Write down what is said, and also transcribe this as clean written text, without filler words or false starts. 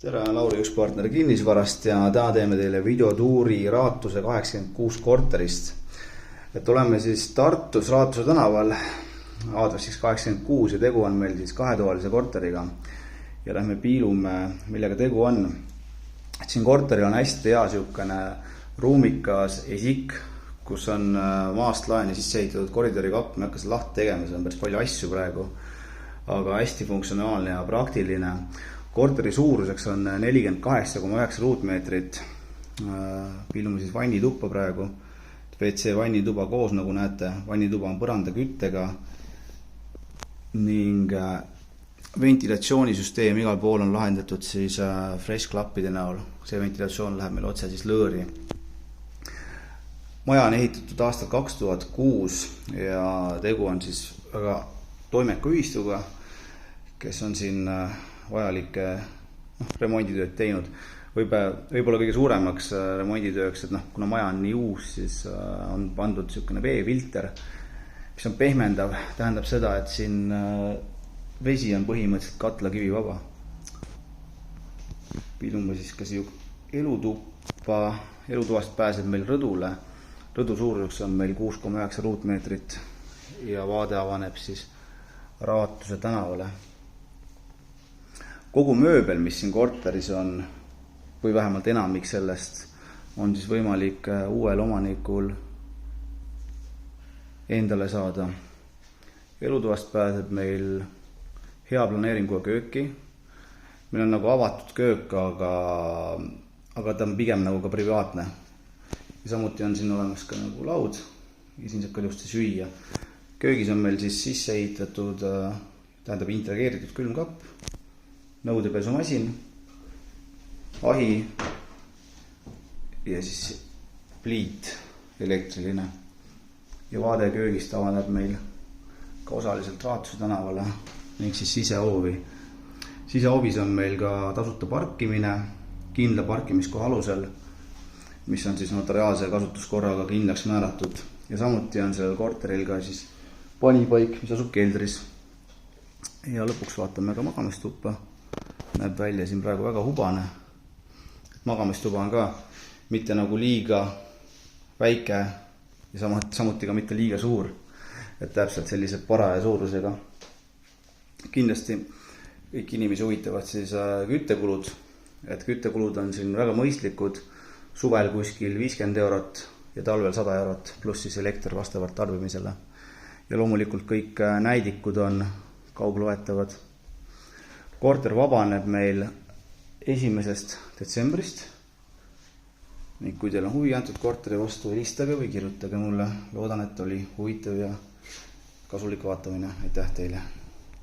Tere, Lauri Ükspartner kinnisvarast ja täna teeme teile videotuuri Raatuse 86 korterist. Et oleme siis Tartus Raatuse tänaval, aadressiks 86 ja tegu on meil siis kahetoalise korteriga. Ja lähme piilume, millega tegu on. Et siin korteril on hästi hea siukene ruumikas esik, kus on maast laeni sisse ehitatud koridorikapp, me hakkas lahti tegema, see on päris palju asju praegu, aga hästi funktsionaalne ja praktiline. Korteri suuruseks on 48,9 ruutmeetrit. Piilume siis vannituppa praegu. WC vannituba koos, nagu näete. Vannituba on põrandaküttega ning ventilatsioonisüsteem igal pool on lahendatud siis fresh klappide näol. See ventilatsioon läheb meil otse siis lõõri. Maja on ehitatud aastal 2006 ja tegu on siis väga toimeka ühistuga, kes on siin vajalikke remonditööd teinud. Võib-olla kõige suuremaks remonditööks, et kuna maja on nii uus, siis on pandud niisugune veefilter, mis on pehmendav. Tähendab seda, et siin vesi on põhimõtteliselt katlakivi vaba. Piilume siis ka siia elutuppa. Elutuvast pääseb meil rõdule. Rõdu suuruseks on meil 6,9 ruutmeetrit ja vaade avaneb siis Raatuse tänavale. Kogu mööbel, mis siin korteris on, või vähemalt enamik sellest, on siis võimalik uuel omanikul endale saada. Elutuvast pääseb meil hea planeeringuga kööki. Meil on nagu avatud köök, aga ta on pigem nagu ka privaatne. Ja samuti on siin olemas ka nagu laud ja siin saab ka ilusti süüa. Köögis on meil siis sisse ehitatud, tähendab integreeritud külmkapp, nõudepesumasin, ahi ja siis pliit elektriline. Ja vaade köögist avaneb meil ka osaliselt Raatuse tänavale ning siis sisehoovi. Sisehoovis on meil ka tasuta parkimine kindla parkimiskoha alusel, mis on siis notariaalse kasutuskorraga kindlaks määratud. Ja samuti on sellel korteril ka siis panipaik, mis asub keldris. Ja lõpuks vaatame ka magamistuppa. Näeb välja siin praegu väga hubane. Magamistuba on ka mitte nagu liiga väike ja samuti ka mitte liiga suur. Et täpselt sellise paraja suurusega. Kindlasti kõik inimesi huvitavad siis küttekulud. Et küttekulud on siin väga mõistlikud. Suvel kuskil 50 eurot ja talvel 100 eurot pluss siis elekter vastavalt tarbimisele. Ja loomulikult kõik näidikud on kaugloetavad. Korter vabaneb meil 1. detsembrist. Ning kui teil on huvi antud korteri vastu, helistage või kirjutage mulle. Loodan, et oli huvitav ja kasulik vaatamine. Aitäh teile!